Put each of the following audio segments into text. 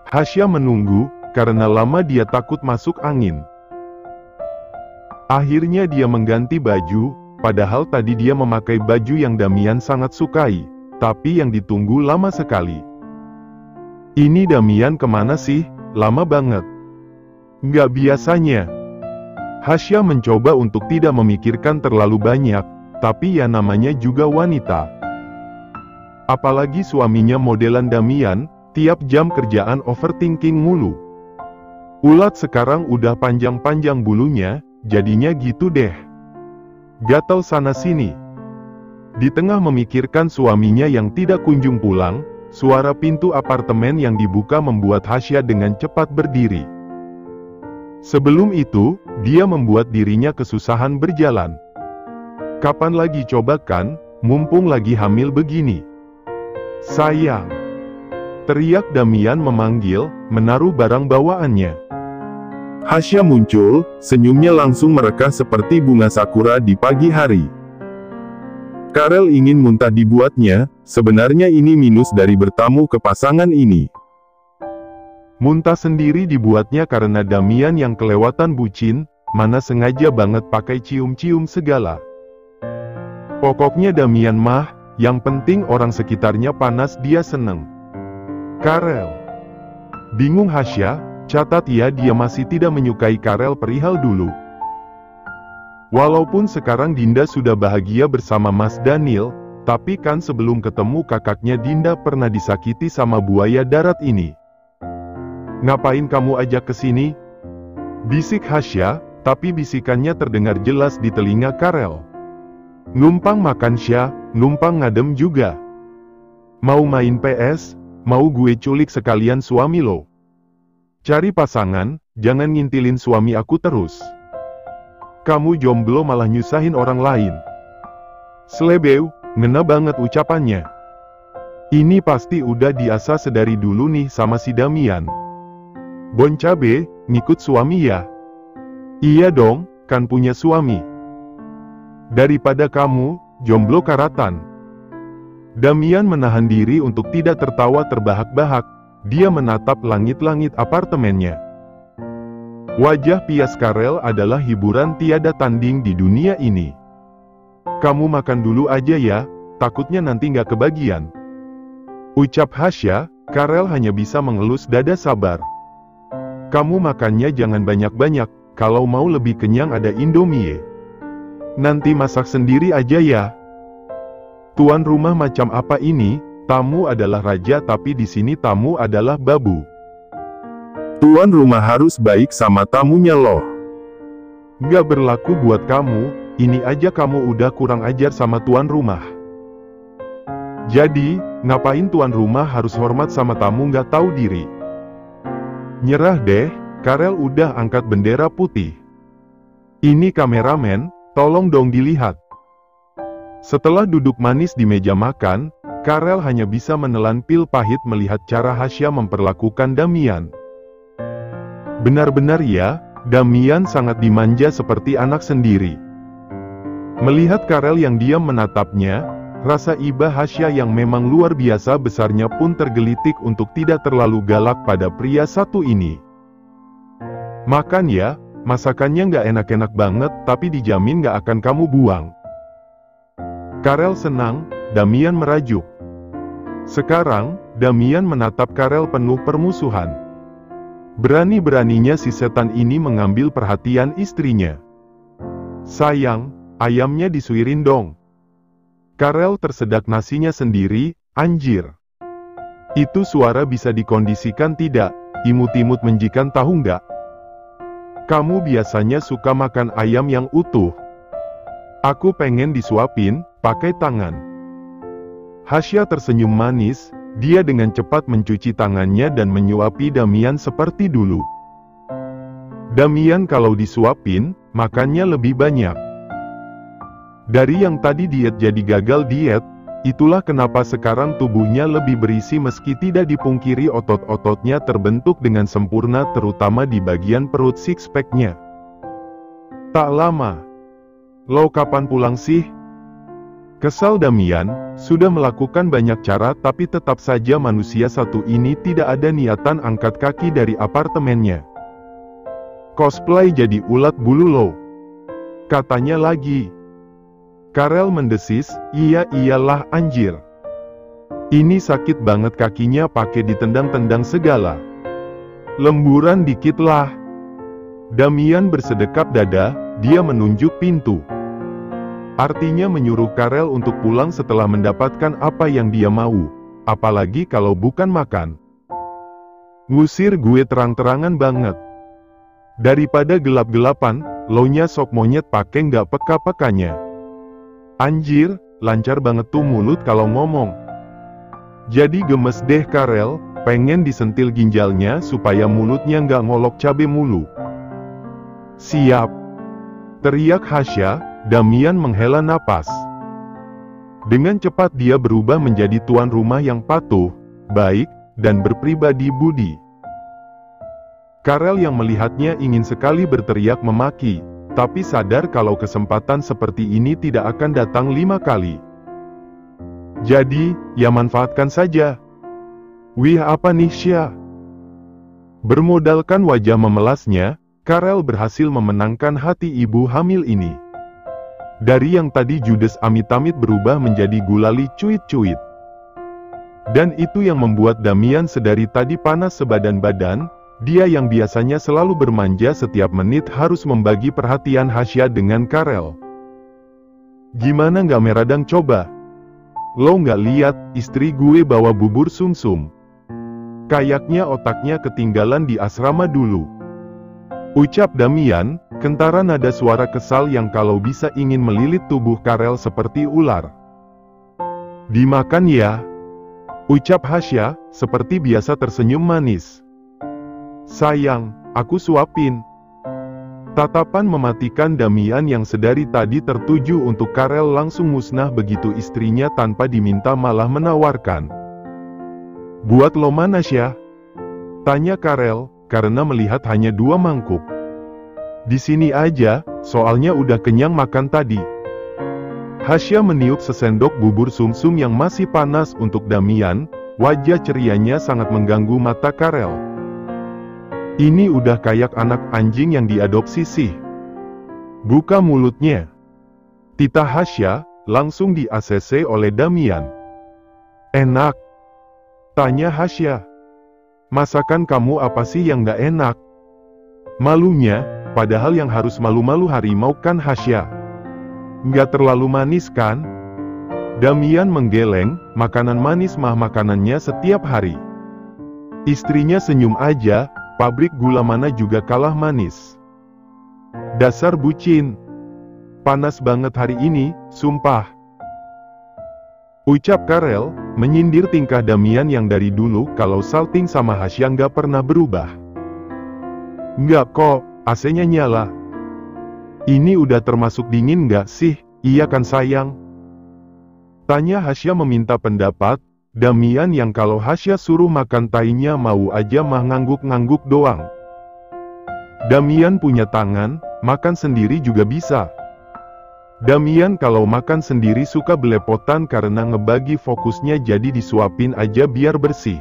Hasya menunggu, karena lama dia takut masuk angin. Akhirnya dia mengganti baju, padahal tadi dia memakai baju yang Damian sangat sukai, tapi yang ditunggu lama sekali. Ini Damian kemana sih? Lama banget. Nggak biasanya. Hasya mencoba untuk tidak memikirkan terlalu banyak, tapi ya namanya juga wanita. Apalagi suaminya modelan Damian, tiap jam kerjaan overthinking mulu. Ulat sekarang udah panjang-panjang bulunya, jadinya gitu deh. Gatal sana-sini. Di tengah memikirkan suaminya yang tidak kunjung pulang, suara pintu apartemen yang dibuka membuat Hasya dengan cepat berdiri. Sebelum itu, dia membuat dirinya kesusahan berjalan. Kapan lagi coba kan, mumpung lagi hamil begini. Sayang. Teriak Damian memanggil, menaruh barang bawaannya. Hasya muncul, senyumnya langsung merekah seperti bunga sakura di pagi hari. Karel ingin muntah dibuatnya, sebenarnya ini minus dari bertamu ke pasangan ini. Muntah sendiri dibuatnya karena Damian yang kelewatan bucin, mana sengaja banget pakai cium-cium segala. Pokoknya Damian mah, yang penting orang sekitarnya panas dia seneng. Karel. Bingung Hasya, catat ya dia masih tidak menyukai Karel perihal dulu. Walaupun sekarang Dinda sudah bahagia bersama Mas Daniel, tapi kan sebelum ketemu kakaknya Dinda pernah disakiti sama buaya darat ini. Ngapain kamu ajak ke sini? Bisik Hasya, tapi bisikannya terdengar jelas di telinga Karel. Numpang makan Sya, numpang ngadem juga. Mau main PS, mau gue culik sekalian suami lo. Cari pasangan, jangan ngintilin suami aku terus. Kamu jomblo malah nyusahin orang lain. Slebeu, ngena banget ucapannya. Ini pasti udah diasah sedari dulu nih sama si Damian. Bon cabe, ngikut suami ya? Iya dong, kan punya suami. Daripada kamu, jomblo karatan. Damian menahan diri untuk tidak tertawa terbahak-bahak. Dia menatap langit-langit apartemennya. Wajah pias Karel adalah hiburan tiada tanding di dunia ini. Kamu makan dulu aja ya, takutnya nanti nggak kebagian. Ucap Hasya, Karel hanya bisa mengelus dada sabar. Kamu makannya jangan banyak-banyak, kalau mau lebih kenyang ada Indomie. Nanti masak sendiri aja ya. Tuan rumah macam apa ini? Tamu adalah raja tapi di sini tamu adalah babu. Tuan rumah harus baik sama tamunya loh. Nggak berlaku buat kamu, ini aja kamu udah kurang ajar sama tuan rumah. Jadi, ngapain tuan rumah harus hormat sama tamu nggak tahu diri? Nyerah deh, Karel udah angkat bendera putih. Ini kameramen, tolong dong dilihat. Setelah duduk manis di meja makan, Karel hanya bisa menelan pil pahit melihat cara Hasya memperlakukan Damian. Benar-benar ya, Damian sangat dimanja seperti anak sendiri. Melihat Karel yang diam menatapnya, rasa iba Hasya yang memang luar biasa besarnya pun tergelitik untuk tidak terlalu galak pada pria satu ini. Makan ya, masakannya nggak enak-enak banget tapi dijamin nggak akan kamu buang. Karel senang, Damian merajuk. Sekarang, Damian menatap Karel penuh permusuhan. Berani-beraninya si setan ini mengambil perhatian istrinya. Sayang, ayamnya disuirin dong. Karel tersedak nasinya sendiri, anjir. Itu suara bisa dikondisikan tidak, imut-imut menjikan tahu nggak? Kamu biasanya suka makan ayam yang utuh. Aku pengen disuapin, pakai tangan. Hasya tersenyum manis, dia dengan cepat mencuci tangannya dan menyuapi Damian seperti dulu. Damian kalau disuapin, makannya lebih banyak. Dari yang tadi diet jadi gagal diet, itulah kenapa sekarang tubuhnya lebih berisi meski tidak dipungkiri otot-ototnya terbentuk dengan sempurna terutama di bagian perut six-pack-nya. Tak lama. Lo kapan pulang sih? Kesal Damian, sudah melakukan banyak cara tapi tetap saja manusia satu ini tidak ada niatan angkat kaki dari apartemennya. Cosplay jadi ulat bulu lo, katanya lagi. Karel mendesis, iyalah anjir. Ini sakit banget kakinya pakai ditendang-tendang segala. Lemburan dikit lah. Damian bersedekap dada, dia menunjuk pintu. Artinya menyuruh Karel untuk pulang setelah mendapatkan apa yang dia mau. Apalagi kalau bukan makan. Ngusir gue terang-terangan banget. Daripada gelap-gelapan, lo-nya sok monyet pakai nggak peka-pekanya. Anjir, lancar banget tuh mulut kalau ngomong. Jadi gemes deh Karel, pengen disentil ginjalnya supaya mulutnya nggak ngolok cabe mulu. Siap, teriak Hasya. Damian menghela napas. Dengan cepat dia berubah menjadi tuan rumah yang patuh, baik, dan berpribadi budi. Karel yang melihatnya ingin sekali berteriak memaki, tapi sadar kalau kesempatan seperti ini tidak akan datang 5 kali. Jadi, ya manfaatkan saja. Wih apa nih Sya? Bermodalkan wajah memelasnya, Karel berhasil memenangkan hati ibu hamil ini. Dari yang tadi judes amit-amit berubah menjadi gulali cuit-cuit. Dan itu yang membuat Damian sedari tadi panas sebadan badan. Dia yang biasanya selalu bermanja setiap menit harus membagi perhatian Hasya dengan Karel. Gimana nggak meradang coba? Lo nggak lihat istri gue bawa bubur sumsum? Kayaknya otaknya ketinggalan di asrama dulu. Ucap Damian, kentara nada suara kesal yang kalau bisa ingin melilit tubuh Karel seperti ular. Dimakan ya? Ucap Hasya, seperti biasa tersenyum manis. Sayang, aku suapin. Tatapan mematikan Damian yang sedari tadi tertuju untuk Karel langsung musnah begitu istrinya tanpa diminta malah menawarkan. Buat lo mana Sya? Tanya Karel, karena melihat hanya 2 mangkuk. Di sini aja, soalnya udah kenyang makan tadi. Hasya meniup sesendok bubur sumsum yang masih panas untuk Damian, wajah cerianya sangat mengganggu mata Karel. Ini udah kayak anak anjing yang diadopsi sih. Buka mulutnya. Tita Hasya, langsung di-ACC oleh Damian. Enak? Tanya Hasya. Masakan kamu apa sih yang gak enak? Malunya, padahal yang harus malu-malu harimau kan Hasya. Nggak terlalu manis kan? Damian menggeleng, makanan manis mah makanannya setiap hari. Istrinya senyum aja, pabrik gula mana juga kalah manis. Dasar bucin. Panas banget hari ini, sumpah. Ucap Karel, menyindir tingkah Damian yang dari dulu kalau salting sama Hasya nggak pernah berubah. Nggak kok, AC-nya nyala. Ini udah termasuk dingin nggak sih? Iya kan sayang? Tanya Hasya meminta pendapat. Damian yang kalau Hasya suruh makan tainya mau aja mah ngangguk-ngangguk doang. Damian punya tangan, makan sendiri juga bisa. Damian kalau makan sendiri suka belepotan karena ngebagi fokusnya jadi disuapin aja biar bersih.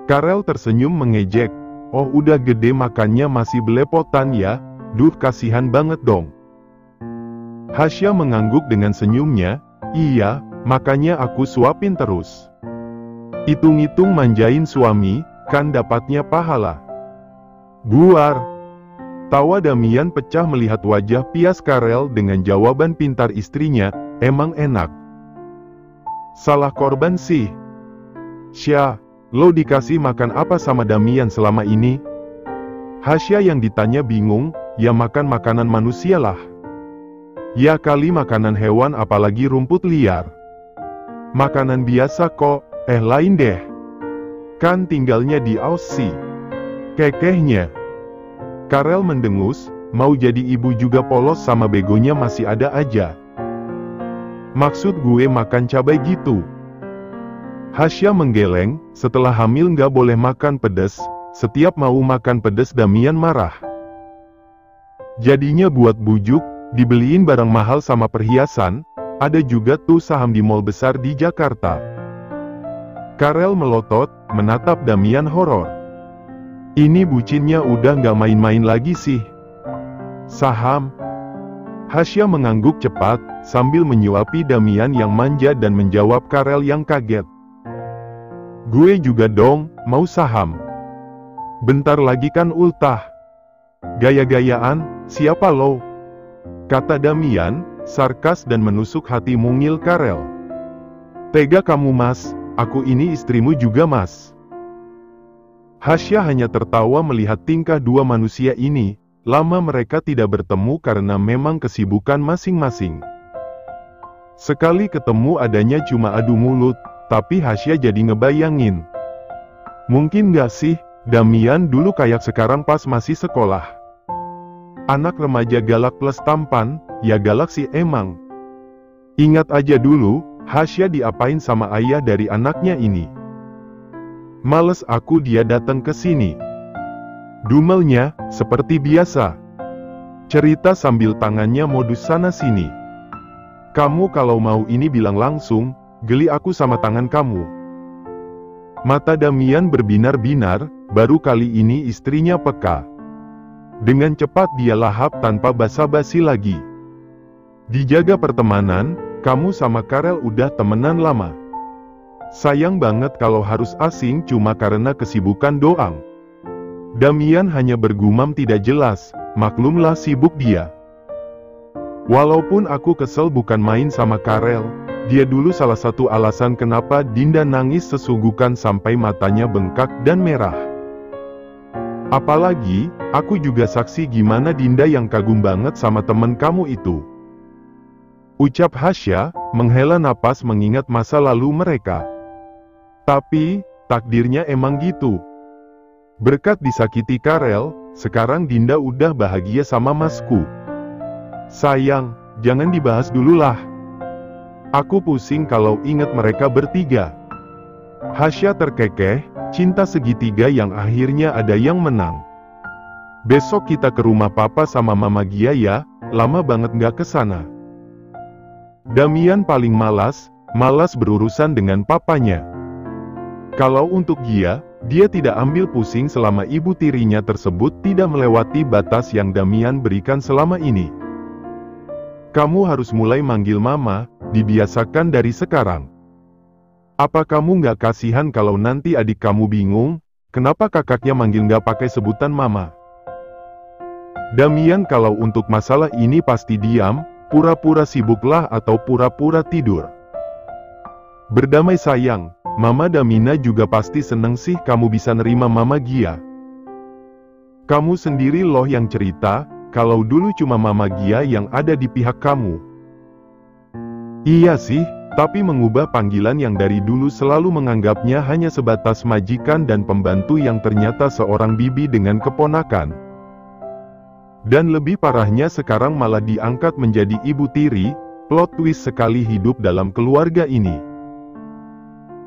Karel tersenyum mengejek. Oh udah gede makannya masih belepotan ya, duh kasihan banget dong. Hasya mengangguk dengan senyumnya, iya, makanya aku suapin terus. Hitung-hitung manjain suami, kan dapatnya pahala. Buar. Tawa Damian pecah melihat wajah pias Karel dengan jawaban pintar istrinya, emang enak. Salah korban sih. Sya, lo dikasih makan apa sama Damian selama ini? Hasya yang ditanya bingung, ya makan makanan manusia lah. Ya kali makanan hewan apalagi rumput liar. Makanan biasa kok, lain deh. Kan tinggalnya di Aussie. Kekehnya. Karel mendengus, mau jadi ibu juga polos sama begonya masih ada aja. Maksud gue makan cabai gitu. Hasya menggeleng, setelah hamil nggak boleh makan pedas, setiap mau makan pedas Damian marah. Jadinya buat bujuk, dibeliin barang mahal sama perhiasan, Ada juga tuh saham di mall besar di Jakarta. Karel melotot, menatap Damian horor. Ini bucinnya udah nggak main-main lagi sih. Saham? Hasya mengangguk cepat, sambil menyuapi Damian yang manja dan menjawab Karel yang kaget. Gue juga dong, mau saham. Bentar lagi kan ultah. Gaya-gayaan, siapa lo? Kata Damian, sarkas dan menusuk hati mungil Karel. Tega kamu mas, aku ini istrimu juga mas. Hasya hanya tertawa melihat tingkah dua manusia ini. Lama mereka tidak bertemu karena memang kesibukan masing-masing. Sekali ketemu adanya cuma adu mulut, tapi Hasya jadi ngebayangin. Mungkin gak sih, Damian dulu kayak sekarang pas masih sekolah. Anak remaja galak plus tampan, ya galak sih emang. Ingat aja dulu, Hasya diapain sama ayah dari anaknya ini. Males aku dia datang ke sini. Dumelnya, seperti biasa. Cerita sambil tangannya modus sana-sini. Kamu kalau mau ini bilang langsung, geli aku sama tangan kamu. Mata Damian berbinar-binar, baru kali ini istrinya peka. Dengan cepat dia lahap tanpa basa-basi lagi. Dijaga pertemanan, kamu sama Karel udah temenan lama. Sayang banget kalau harus asing cuma karena kesibukan doang. Damian hanya bergumam tidak jelas, maklumlah sibuk dia. Walaupun aku kesel bukan main sama Karel, dia dulu salah satu alasan kenapa Dinda nangis sesungguhkan sampai matanya bengkak dan merah. Apalagi, aku juga saksi gimana Dinda yang kagum banget sama temen kamu itu. Ucap Hasya, menghela napas mengingat masa lalu mereka. Tapi, takdirnya emang gitu. Berkat disakiti Karel, sekarang Dinda udah bahagia sama masku. Sayang, jangan dibahas dulu lah. Aku pusing kalau ingat mereka bertiga. Hasya terkekeh, cinta segitiga yang akhirnya ada yang menang. Besok kita ke rumah papa sama mama Gia ya, lama banget nggak kesana. Damian paling malas berurusan dengan papanya. Kalau untuk Gia, dia tidak ambil pusing selama ibu tirinya tersebut tidak melewati batas yang Damian berikan selama ini. Kamu harus mulai manggil mama, dibiasakan dari sekarang. Apa kamu nggak kasihan kalau nanti adik kamu bingung, kenapa kakaknya manggil nggak pakai sebutan mama? Damian kalau untuk masalah ini pasti diam, pura-pura sibuklah atau pura-pura tidur. Berdamai sayang. Mama Damina juga pasti seneng sih kamu bisa nerima Mama Gia. Kamu sendiri loh yang cerita, kalau dulu cuma Mama Gia yang ada di pihak kamu. Iya sih, tapi mengubah panggilan yang dari dulu selalu menganggapnya hanya sebatas majikan dan pembantu yang ternyata seorang bibi dengan keponakan. Dan lebih parahnya sekarang malah diangkat menjadi ibu tiri, plot twist sekali hidup dalam keluarga ini.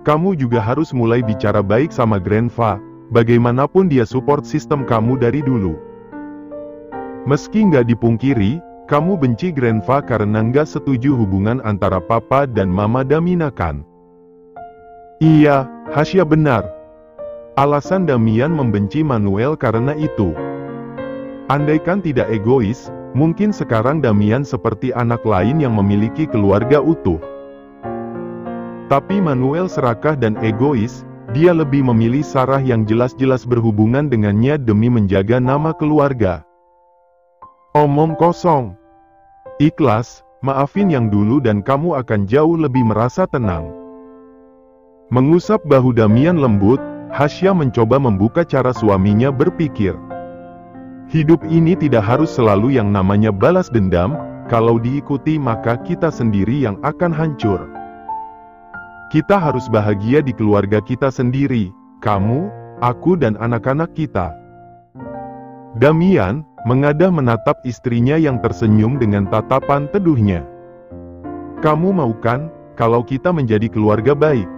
Kamu juga harus mulai bicara baik sama Grandpa, bagaimanapun dia support sistem kamu dari dulu. Meski nggak dipungkiri, kamu benci Grandpa karena nggak setuju hubungan antara Papa dan Mama Damina kan? Iya, Hasya benar. Alasan Damian membenci Manuel karena itu. Andaikan tidak egois, mungkin sekarang Damian seperti anak lain yang memiliki keluarga utuh. Tapi Manuel serakah dan egois, dia lebih memilih Sarah yang jelas-jelas berhubungan dengannya demi menjaga nama keluarga. Omong kosong. Ikhlas, maafin yang dulu dan kamu akan jauh lebih merasa tenang. Mengusap bahu Damian lembut, Hasya mencoba membuka cara suaminya berpikir. Hidup ini tidak harus selalu yang namanya balas dendam, kalau diikuti maka kita sendiri yang akan hancur. Kita harus bahagia di keluarga kita sendiri, kamu, aku dan anak-anak kita. Damian, mengadah menatap istrinya yang tersenyum dengan tatapan teduhnya. Kamu mau kan, kalau kita menjadi keluarga baik?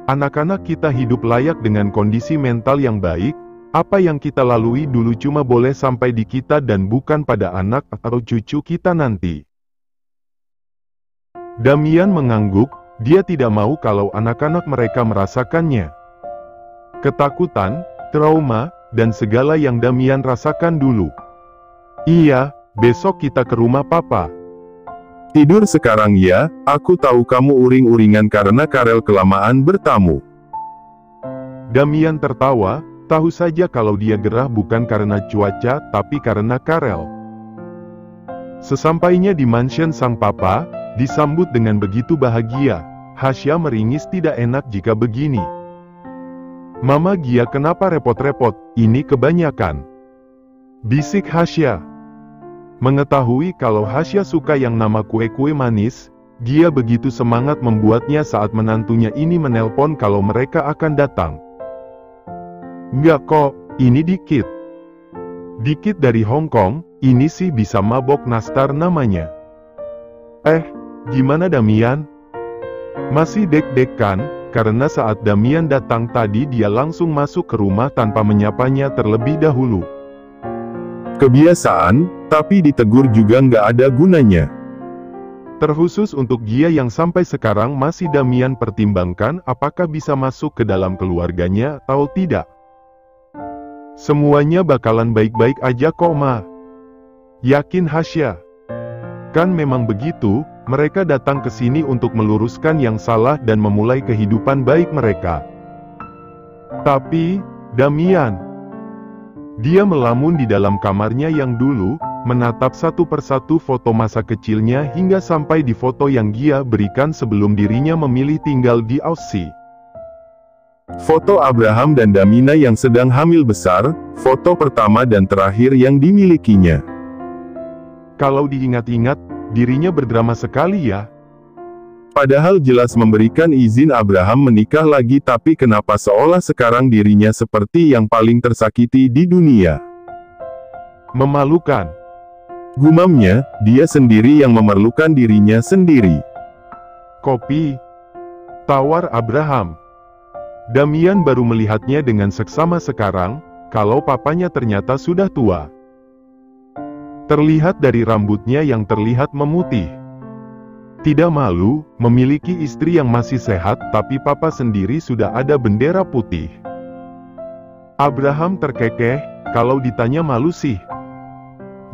Anak-anak kita hidup layak dengan kondisi mental yang baik, apa yang kita lalui dulu cuma boleh sampai di kita dan bukan pada anak atau cucu kita nanti. Damian mengangguk, dia tidak mau kalau anak-anak mereka merasakannya. Ketakutan, trauma, dan segala yang Damian rasakan dulu. Iya, besok kita ke rumah papa. Tidur sekarang ya, aku tahu kamu uring-uringan karena Karel kelamaan bertamu. Damian tertawa, tahu saja kalau dia gerah bukan karena cuaca, tapi karena Karel. Sesampainya di mansion sang papa, disambut dengan begitu bahagia, Hasya meringis tidak enak jika begini. Mama Gia kenapa repot-repot, ini kebanyakan. Bisik Hasya. Mengetahui kalau Hasya suka yang nama kue-kue manis, Gia begitu semangat membuatnya saat menantunya ini menelpon kalau mereka akan datang. Enggak kok, ini dikit. Dikit dari Hong Kong, ini sih bisa mabok nastar namanya. Gimana Damian? Masih deg-degan, karena saat Damian datang tadi dia langsung masuk ke rumah tanpa menyapanya terlebih dahulu. Kebiasaan, tapi ditegur juga nggak ada gunanya. Terkhusus untuk Gia yang sampai sekarang masih Damian pertimbangkan apakah bisa masuk ke dalam keluarganya atau tidak. Semuanya bakalan baik-baik aja kok Ma. Yakin Hasya? Kan memang begitu, mereka datang ke sini untuk meluruskan yang salah dan memulai kehidupan baik mereka. Tapi, Damian. Dia melamun di dalam kamarnya yang dulu, menatap satu persatu foto masa kecilnya hingga sampai di foto yang Gia berikan sebelum dirinya memilih tinggal di Aussie. Foto Abraham dan Damina yang sedang hamil besar, foto pertama dan terakhir yang dimilikinya. Kalau diingat-ingat, dirinya berdrama sekali ya. Padahal jelas memberikan izin Abraham menikah lagi, tapi kenapa seolah sekarang dirinya seperti yang paling tersakiti di dunia. Memalukan. Gumamnya, dia sendiri yang memerlukan dirinya sendiri. Kopi. Tawar Abraham. Damian baru melihatnya dengan seksama sekarang, kalau papanya ternyata sudah tua. Terlihat dari rambutnya yang terlihat memutih. Tidak malu, memiliki istri yang masih sehat, tapi papa sendiri sudah ada bendera putih. Abraham terkekeh, kalau ditanya malu sih.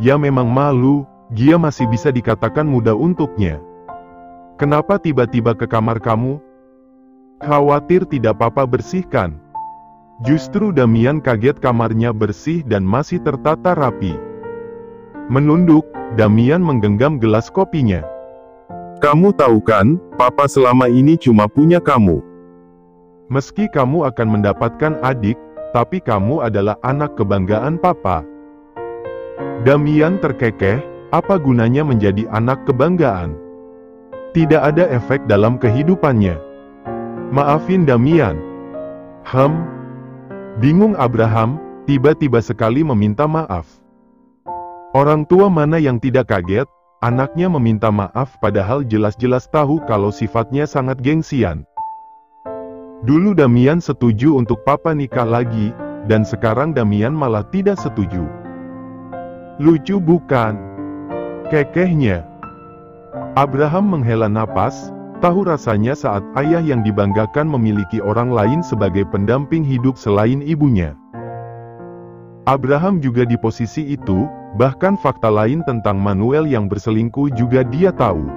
Ya memang malu, Gia masih bisa dikatakan muda untuknya. Kenapa tiba-tiba ke kamar kamu? Khawatir tidak papa bersihkan. Justru Damian kaget kamarnya bersih dan masih tertata rapi. Menunduk, Damian menggenggam gelas kopinya. Kamu tahu kan, papa selama ini cuma punya kamu. Meski kamu akan mendapatkan adik, tapi kamu adalah anak kebanggaan papa. Damian terkekeh, apa gunanya menjadi anak kebanggaan? Tidak ada efek dalam kehidupannya. Maafin Damian. Bingung Abraham, tiba-tiba sekali meminta maaf. Orang tua mana yang tidak kaget? Anaknya meminta maaf padahal jelas-jelas tahu kalau sifatnya sangat gengsian. Dulu Damian setuju untuk papa nikah lagi, dan sekarang Damian malah tidak setuju. Lucu bukan? Kekehnya. Abraham menghela napas, tahu rasanya saat ayah yang dibanggakan memiliki orang lain sebagai pendamping hidup selain ibunya. Abraham juga di posisi itu, bahkan fakta lain tentang Manuel yang berselingkuh juga dia tahu.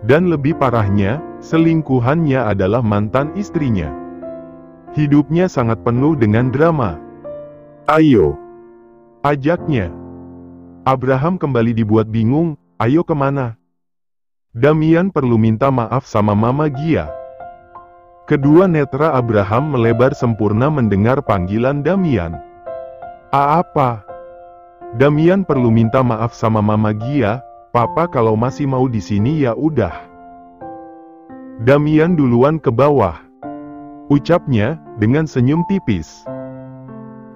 Dan lebih parahnya, selingkuhannya adalah mantan istrinya. Hidupnya sangat penuh dengan drama. Ayo. Ajaknya. Abraham kembali dibuat bingung, ayo kemana? Damian perlu minta maaf sama Mama Gia. Kedua netra Abraham melebar sempurna mendengar panggilan Damian. Apa? Damian perlu minta maaf sama Mama Gia, papa kalau masih mau di sini ya udah. Damian duluan ke bawah. Ucapnya, dengan senyum tipis.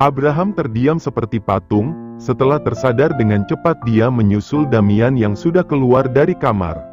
Abraham terdiam seperti patung, setelah tersadar dengan cepat dia menyusul Damian yang sudah keluar dari kamar.